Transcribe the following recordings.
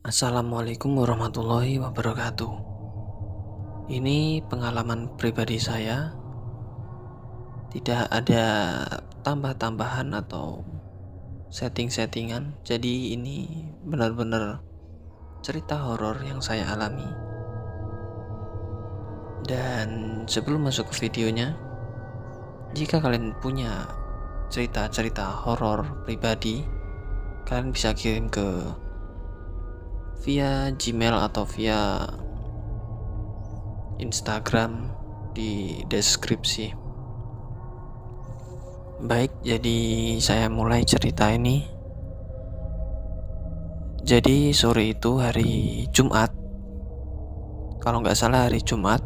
Assalamualaikum warahmatullahi wabarakatuh. Ini pengalaman pribadi saya, tidak ada tambah-tambahan atau setting-settingan. Jadi ini benar-benar cerita horor yang saya alami. Dan sebelum masuk ke videonya, jika kalian punya cerita-cerita horor pribadi, kalian bisa kirim ke via Gmail atau via Instagram di deskripsi. Baik, jadi saya mulai cerita ini. Jadi sore itu hari Jumat, kalau nggak salah hari Jumat,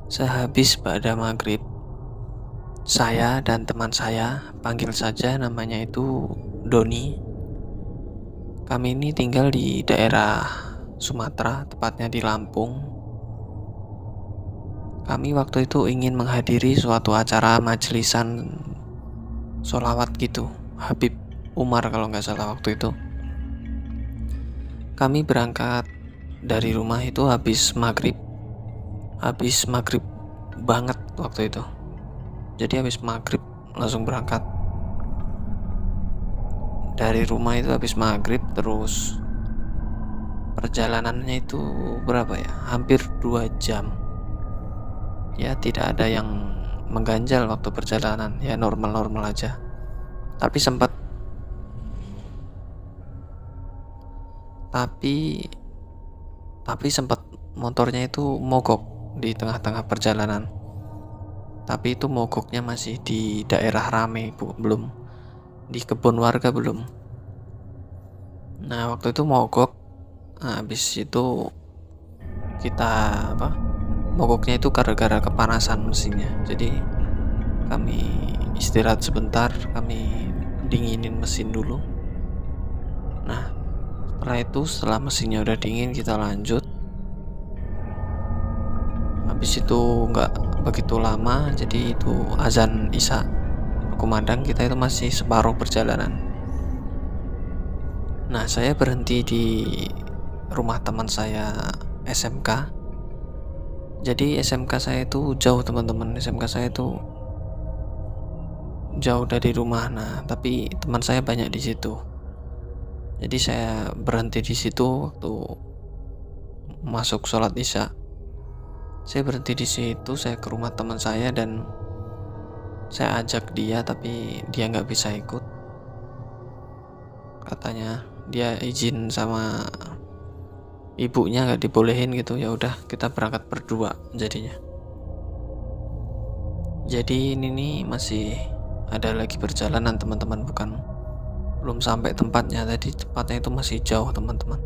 sehabis pada maghrib, saya dan teman saya, panggil saja namanya itu Doni. Kami ini tinggal di daerah Sumatera, tepatnya di Lampung. Kami waktu itu ingin menghadiri suatu acara majelisan sholawat gitu, Habib Umar kalau nggak salah waktu itu. Kami berangkat dari rumah itu habis maghrib banget waktu itu. Jadi habis maghrib langsung berangkat dari rumah itu habis maghrib, terus perjalanannya itu berapa ya, hampir 2 jam. Ya tidak ada yang mengganjal waktu perjalanan, ya normal-normal aja. Tapi sempat motornya itu mogok di tengah-tengah perjalanan. Tapi itu mogoknya masih di daerah rame, belum di kebun warga, belum. Nah waktu itu mogok, habis itu kita mogoknya itu gara-gara kepanasan mesinnya. Jadi kami istirahat sebentar, kami dinginin mesin dulu. Nah setelah mesinnya udah dingin, kita lanjut. Habis itu nggak begitu lama, jadi itu azan Isya kumandang, kita itu masih separuh perjalanan. Nah saya berhenti di rumah teman saya SMK. Jadi SMK saya itu jauh teman-teman, SMK saya itu jauh dari rumah. Nah tapi teman saya banyak di situ. Jadi saya berhenti di situ waktu masuk sholat Isya. Saya berhenti di situ, saya ke rumah teman saya dan saya ajak dia, tapi dia nggak bisa ikut. Katanya dia izin sama ibunya, nggak dibolehin gitu. Ya udah, kita berangkat berdua jadinya. Jadi ini nih masih ada lagi perjalanan teman-teman, belum sampai tempatnya. Tadi tempatnya itu masih jauh teman-teman.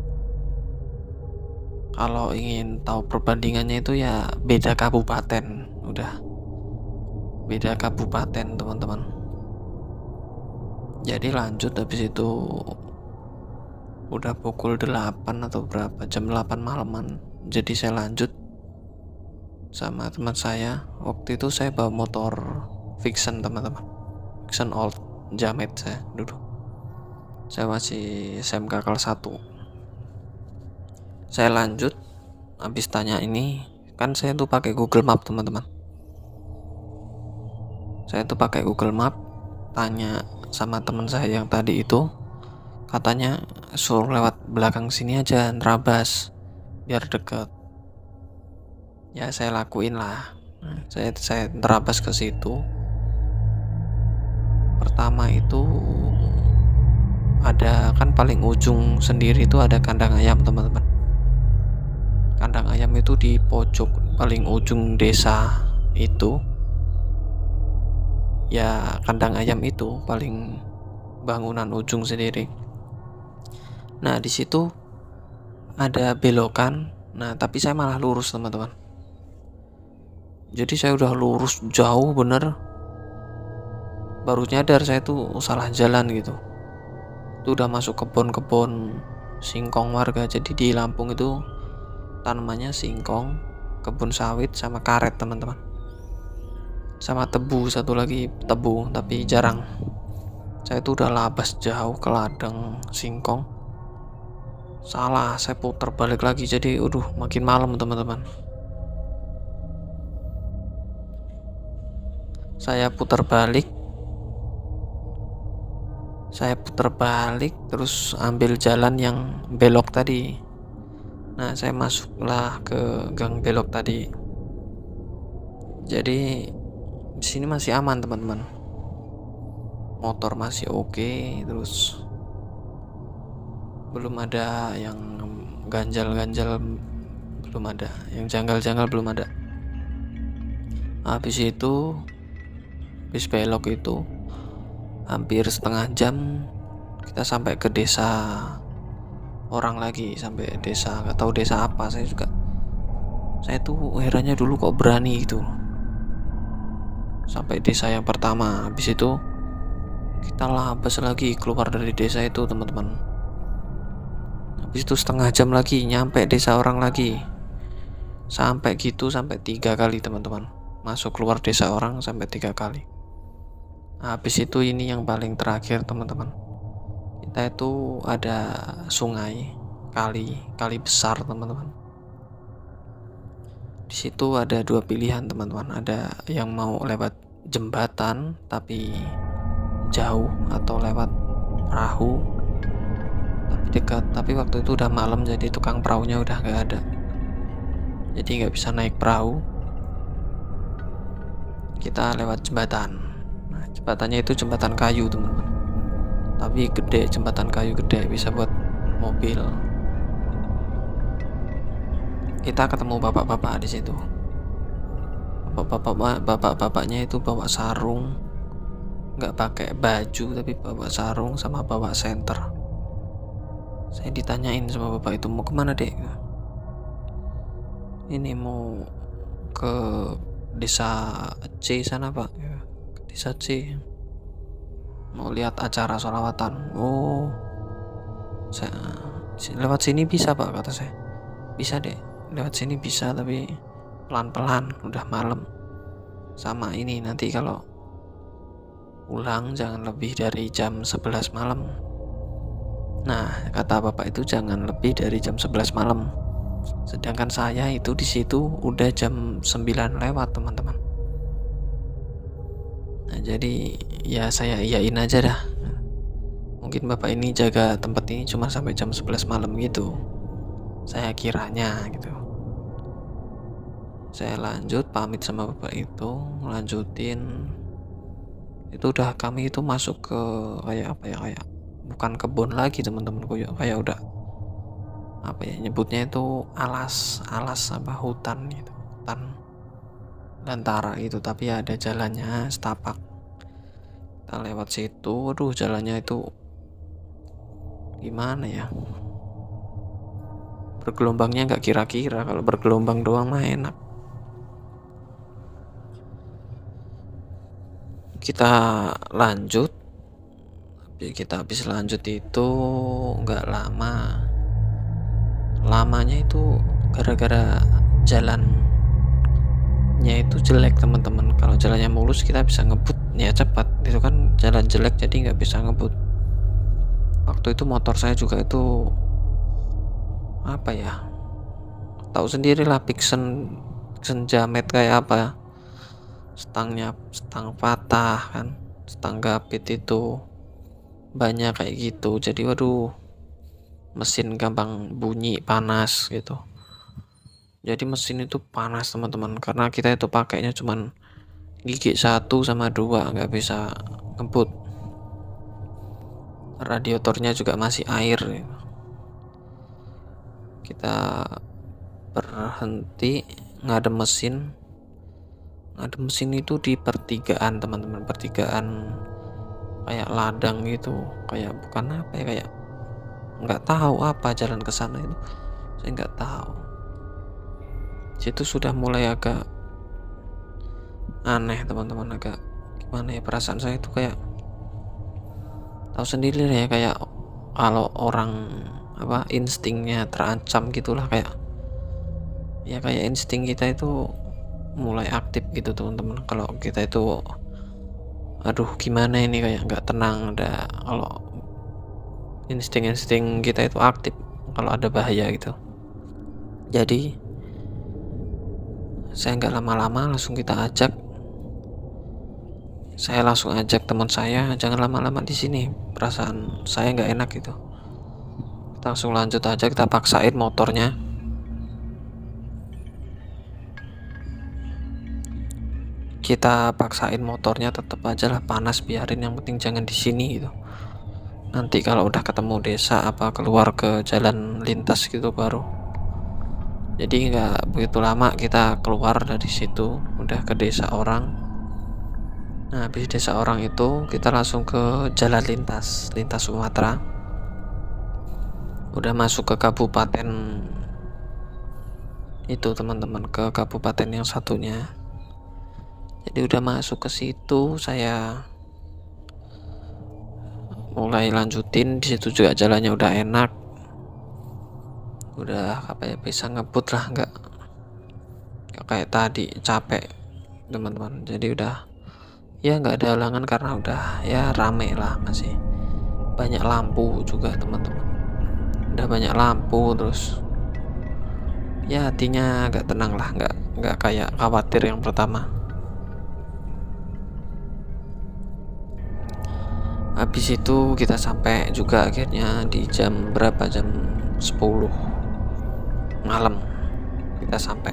Kalau ingin tahu perbandingannya itu ya beda kabupaten, udah beda kabupaten teman-teman. Jadi lanjut, habis itu udah pukul 8 atau berapa, jam 8 malaman. Jadi saya lanjut sama teman saya. Waktu itu saya bawa motor Vixen teman-teman, Vixen old jamet saya dulu. Saya masih SMK kelas 1. Saya lanjut, habis tanya ini, kan saya tuh pakai Google Map teman-teman. Saya tuh pakai Google Map, tanya sama teman saya yang tadi itu, katanya suruh lewat belakang sini aja, nerabas biar deket. Ya saya lakuin lah. Saya nerabas ke situ. Pertama itu ada, kan paling ujung sendiri itu ada kandang ayam teman-teman. Kandang ayam itu di pojok paling ujung desa itu. Ya kandang ayam itu paling bangunan ujung sendiri. Nah di situ ada belokan. Nah tapi saya malah lurus teman-teman. Jadi saya udah lurus jauh bener, baru nyadar saya tuh salah jalan gitu. Itu udah masuk kebun singkong warga. Jadi di Lampung itu tanamannya singkong, kebun sawit, sama karet teman-teman, sama tebu, satu lagi tebu tapi jarang. Saya tuh udah labas jauh ke ladang singkong, Salah, saya putar balik lagi, jadi makin malam teman-teman. Saya putar balik terus ambil jalan yang belok tadi. Nah, saya masuklah ke gang belok tadi. Jadi di sini masih aman teman-teman. Motor masih oke, terus belum ada yang ganjal-ganjal, belum ada yang janggal-janggal, belum ada. Habis belok itu hampir setengah jam kita sampai ke desa orang lagi, sampai desa, nggak tahu desa apa. Saya tuh herannya dulu kok berani gitu sampai desa yang pertama. Habis itu kita labas lagi keluar dari desa itu teman-teman. Habis itu setengah jam lagi nyampe desa orang lagi. Sampai 3 kali teman-teman, masuk keluar desa orang sampai 3 kali. Habis itu ini yang paling terakhir teman-teman, kita itu ada sungai, kali besar teman-teman. Di situ ada 2 pilihan teman-teman, ada yang mau lewat jembatan tapi jauh, atau lewat perahu tapi dekat. Tapi waktu itu udah malam, jadi tukang perahunya udah nggak ada, jadi nggak bisa naik perahu. Kita lewat jembatan. Nah, jembatannya itu jembatan kayu teman-teman, tapi gede, jembatan kayu gede, bisa buat mobil. Kita ketemu bapak-bapak di situ. Bapak-bapaknya itu bawa sarung, nggak pakai baju tapi bawa sarung sama bawa senter. Saya ditanyain sama bapak itu, mau kemana dek? Ini mau ke desa C sana pak, ke desa C, mau lihat acara sholawatan. Oh, saya lewat sini bisa pak, kata saya. Bisa deh, lewat sini bisa, tapi pelan-pelan, udah malam. Sama ini, nanti kalau pulang jangan lebih dari jam 11 malam. Nah, kata bapak itu jangan lebih dari jam 11 malam. Sedangkan saya itu di situ udah jam 9 lewat teman-teman. Nah, jadi ya saya iyain aja dah. Mungkin bapak ini jaga tempat ini cuma sampai jam 11 malam gitu, saya kiranya gitu. Saya lanjut pamit sama bapak itu, lanjutin. Itu udah, kami itu masuk ke kayak apa ya, kayak bukan kebun lagi teman-teman, kayak udah apa ya nyebutnya itu, alas apa, hutan gitu, hutan belantara gitu, tapi ada jalannya setapak. Kita lewat situ, jalannya itu gimana ya, bergelombangnya nggak kira-kira. Kalau bergelombang doang mah enak. Kita lanjut, habis lanjut itu nggak lamanya itu gara-gara jalannya itu jelek teman-teman. Kalau jalannya mulus kita bisa ngebut ya cepat, itu kan jalan jelek jadi nggak bisa ngebut. Waktu itu motor saya juga itu apa ya, tahu sendirilah, Vixen jamet kayak apa, stang patah kan, stang gapit itu banyak kayak gitu. Jadi mesin gampang bunyi, panas gitu. Jadi mesin itu panas teman-teman, karena kita itu pakainya cuman gigi 1 sama 2, nggak bisa ngebut. Radiatornya juga masih air gitu. Kita berhenti ngadem mesin itu di pertigaan teman-teman, pertigaan kayak ladang gitu, kayak bukan apa ya, kayak nggak tahu apa jalan ke sana itu, saya nggak tahu. Situ sudah mulai agak aneh teman-teman, agak gimana ya, perasaan saya itu kayak tahu sendiri ya, kayak kalau orang apa instingnya terancam gitulah, kayak insting kita itu mulai aktif gitu teman-teman. Kalau kita itu gimana ini, kayak nggak tenang, ada kalau insting kita itu aktif, kalau ada bahaya gitu. Jadi saya nggak lama-lama, langsung saya langsung ajak teman saya, jangan lama-lama di sini, perasaan saya nggak enak gitu. Kita langsung lanjut aja, kita paksain motornya. Tetap aja lah panas, biarin, yang penting jangan di sini gitu. Nanti kalau udah ketemu desa keluar ke jalan lintas gitu baru. Jadi nggak begitu lama kita keluar dari situ, udah ke desa orang. Nah, habis desa orang itu kita langsung ke jalan lintas Sumatera. Udah masuk ke kabupaten itu teman-teman, ke kabupaten yang satunya. Jadi udah masuk ke situ, saya mulai lanjutin. Di situ juga jalannya udah enak, udah bisa ngebut lah, nggak kayak tadi capek teman-teman. Jadi udah ya nggak ada halangan karena udah ya rame lah, masih banyak lampu juga teman-teman. Udah banyak lampu, terus ya hatinya agak tenang lah, nggak kayak khawatir yang pertama. Habis itu kita sampai juga akhirnya di jam 10 malam kita sampai.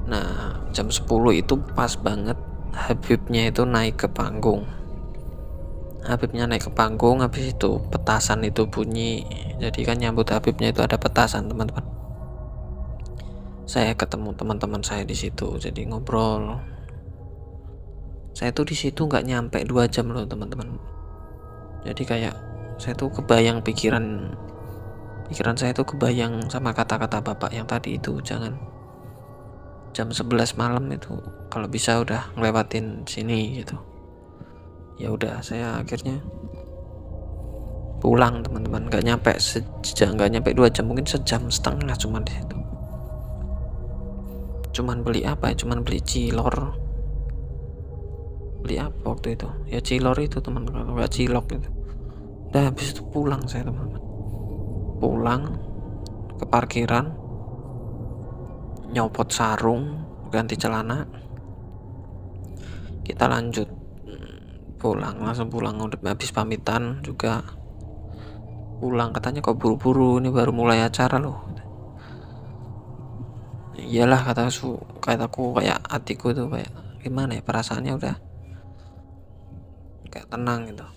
Nah, jam 10 itu pas banget Habibnya itu naik ke panggung. Habis itu petasan itu bunyi. Jadi kan nyambut Habibnya itu ada petasan teman-teman. Saya ketemu teman-teman saya di situ, jadi ngobrol. Saya tuh di situ nggak nyampe 2 jam loh teman-teman. Jadi kayak saya tuh kebayang pikiran saya tuh kebayang sama kata-kata bapak yang tadi itu, jangan jam 11 malam itu kalau bisa udah ngelewatin sini gitu. Ya udah, saya akhirnya pulang teman-teman. Nggak nyampe 2 jam, mungkin sejam setengah cuman di situ. Cuman beli cilor. Beli apa waktu itu? Ya cilor itu teman-teman, nggak cilok gitu. Udah habis itu pulang saya teman-teman. Pulang ke parkiran, nyopot sarung, ganti celana, kita lanjut langsung pulang. Udah habis pamitan juga pulang, katanya kok buru-buru, ini baru mulai acara loh. Iyalah, kataku kayak hatiku tuh kayak gimana ya, perasaannya udah kayak tenang gitu.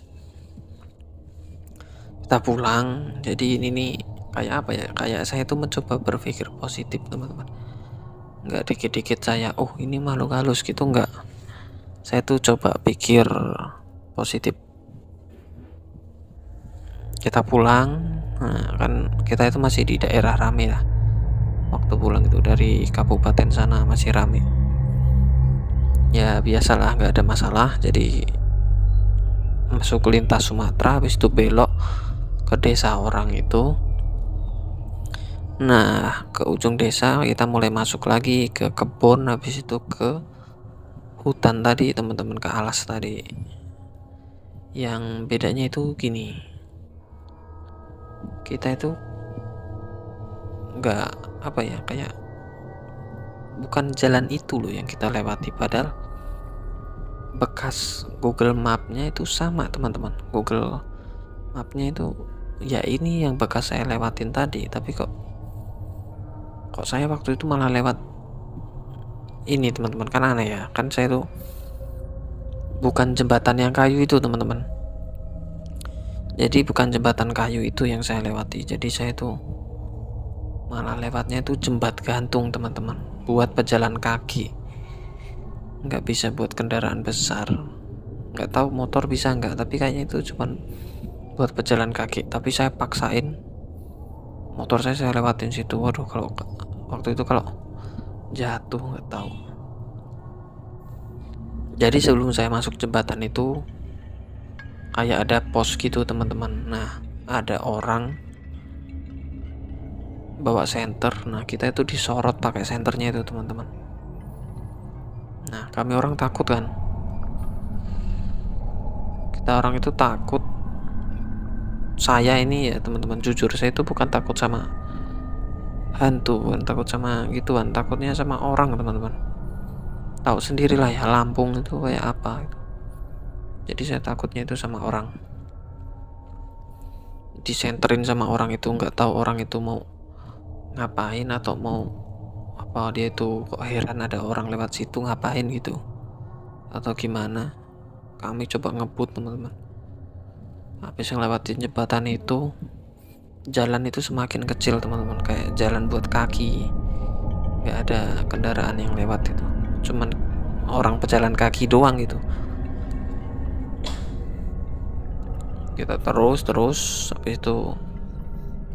Kita pulang. Jadi ini nih kayak saya tuh mencoba berpikir positif teman-teman. Nggak dikit-dikit saya ini makhluk halus gitu, nggak. Saya tuh coba pikir positif. Kita pulang. Nah, kan kita itu masih di daerah rame lah. Waktu pulang itu dari kabupaten sana masih rame. Ya biasalah, nggak ada masalah. Jadi masuk lintas Sumatera, habis itu belok ke desa orang itu. Nah, ke ujung desa kita mulai masuk lagi ke kebun, habis itu ke hutan tadi teman-teman, ke alas tadi. Yang bedanya itu gini, kita itu nggak kayak bukan jalan itu loh yang kita lewati, padahal bekas Google Map-nya itu sama teman-teman. Google Map-nya itu ya ini yang bekas saya lewatin tadi, tapi kok saya waktu itu malah lewat ini teman-teman. Kan aneh ya, kan saya tuh bukan jembatan yang kayu itu teman-teman. Jadi bukan jembatan kayu itu yang saya lewati, jadi saya tuh malah lewatnya itu jembat gantung teman-teman, buat pejalan kaki, nggak bisa buat kendaraan besar. Nggak tahu motor bisa nggak, tapi kayaknya itu cuman buat pejalan kaki. Tapi saya paksain motor saya lewatin situ. Waduh, kalau waktu itu kalau jatuh nggak tahu. Jadi sebelum saya masuk jembatan itu kayak ada pos gitu teman-teman. Nah, ada orang bawa senter. Nah, kita itu disorot pakai senternya itu teman-teman. Nah, kami orang takut kan. Kita orang itu takut. saya ini ya teman-teman, jujur saya itu bukan takut sama hantu, bukan takut sama gituan, takutnya sama orang teman-teman. Tahu sendirilah ya Lampung itu kayak apa gitu. Jadi saya takutnya itu sama orang, disenterin sama orang itu, nggak tahu orang itu mau ngapain atau mau apa, dia itu kok heran ada orang lewat situ ngapain gitu atau gimana. Kami coba ngebut teman-teman, habis ngelewatin jembatan itu, jalan itu semakin kecil teman-teman, kayak jalan buat kaki, nggak ada kendaraan yang lewat itu, cuman orang pejalan kaki doang gitu. Kita terus habis itu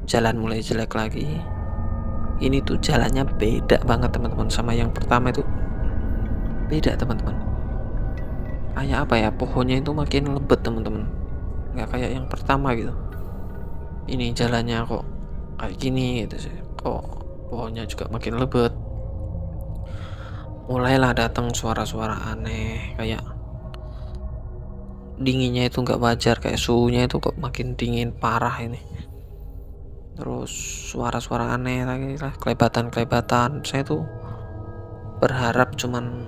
jalan mulai jelek lagi. Ini tuh jalannya beda banget teman-teman sama yang pertama itu, beda teman-teman. Kayak apa ya, pohonnya itu makin lebat teman-teman, nggak kayak yang pertama gitu. Ini jalannya kok kayak gini gitu sih, kok pohonnya juga makin lebat. Mulailah datang suara-suara aneh, kayak dinginnya itu nggak wajar, kayak suhunya itu kok makin dingin parah ini. Terus suara-suara aneh lagi lah, kelebatan. Saya tuh berharap cuman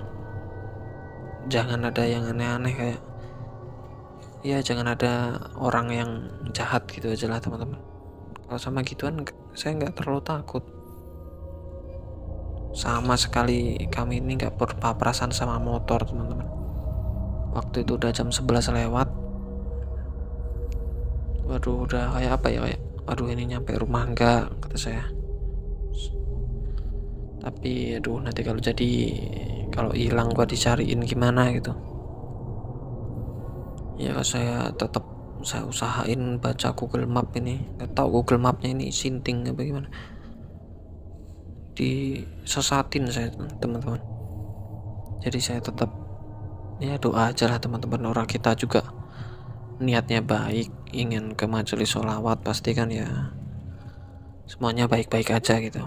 jangan ada yang aneh-aneh, kayak ya jangan ada orang yang jahat gitu aja lah teman-teman. Kalau sama gituan saya nggak terlalu takut. Sama sekali kami ini nggak berpapasan sama motor teman-teman. Waktu itu udah jam 11 lewat. Waduh, udah kayak apa ya, kayak aduh ini nyampe rumah enggak, kata saya. Tapi aduh, nanti kalau hilang gua dicariin gimana gitu. Ya saya usahain baca Google Map ini. Nggak tahu Google Mapnya ini sinting apa gimana, disesatin saya teman-teman. Jadi saya tetap ya doa aja lah teman-teman, orang kita juga niatnya baik, ingin ke majelis sholawat, pasti kan ya semuanya baik-baik aja gitu.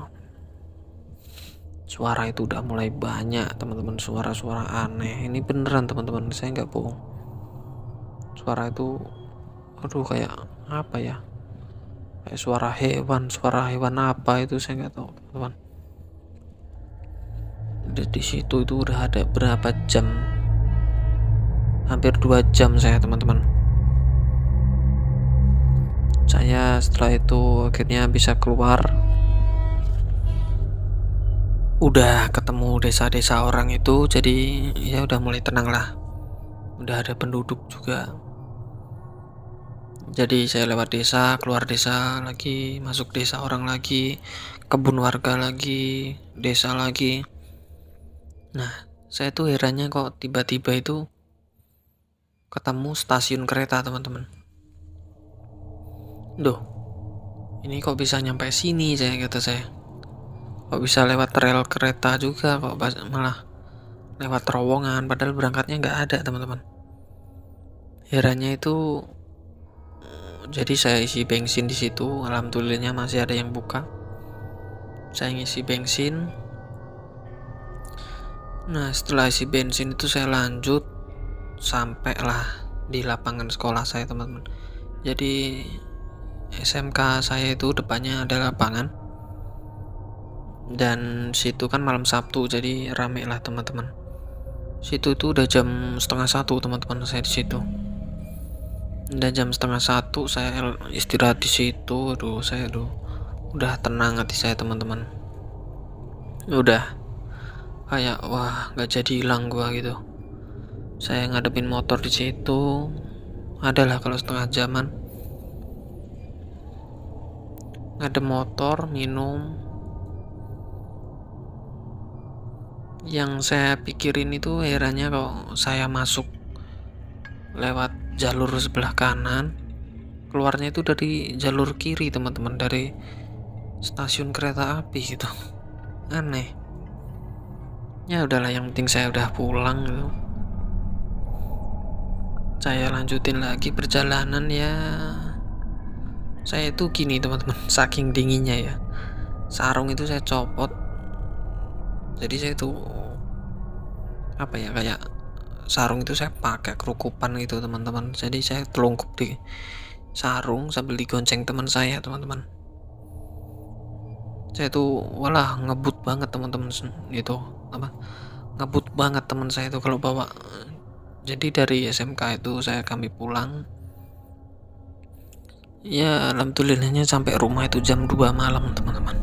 Suara itu udah mulai banyak teman-teman, suara-suara aneh ini beneran teman-teman, saya nggak bohong. Suara itu aduh kayak apa ya, kayak suara hewan apa itu saya nggak tahu teman-teman. Di situ itu udah ada berapa jam, hampir 2 jam saya teman-teman. Saya setelah itu akhirnya bisa keluar, udah ketemu desa-desa orang itu, jadi ya udah mulai tenang lah, udah ada penduduk juga. Jadi saya lewat desa, keluar desa lagi, masuk desa orang lagi, kebun warga lagi, desa lagi. Nah, saya tuh herannya kok tiba-tiba itu ketemu stasiun kereta teman-teman. Duh, ini kok bisa nyampe sini, kata saya. Kok bisa lewat rel kereta juga, kok malah lewat terowongan, padahal berangkatnya nggak ada teman-teman. Herannya itu, jadi saya isi bensin di situ, alhamdulillahnya masih ada yang buka. Saya ngisi bensin. Nah, setelah isi bensin itu saya lanjut sampailah di lapangan sekolah saya teman-teman. Jadi SMK saya itu depannya ada lapangan, dan situ kan malam Sabtu jadi rame lah teman-teman. Situ itu udah jam 12:30 teman-teman, saya di situ. Dan jam 12:30 saya istirahat di situ. Saya udah tenang hati saya teman-teman. Udah kayak wah nggak jadi hilang gua gitu. Saya ngadepin motor di situ, adalah kalau setengah jaman. Ngadep motor, minum. Yang saya pikirin itu herannya kalau saya masuk lewat jalur sebelah kanan, keluarnya itu dari jalur kiri teman-teman, dari stasiun kereta api gitu. Aneh. Ya udahlah, yang penting saya udah pulang gitu. Saya lanjutin lagi perjalanan ya. Saya itu gini teman-teman, saking dinginnya ya, sarung itu saya copot. Jadi saya itu apa ya, kayak sarung itu saya pakai kerukupan gitu teman-teman. Jadi saya telungkup di sarung sambil digonceng teman saya, teman-teman. Saya tuh walah ngebut banget teman-teman itu apa? Ngebut banget teman saya itu kalau bawa. Jadi dari SMK itu kami pulang. Ya alhamdulillahnya sampai rumah itu jam 2 malam, teman-teman.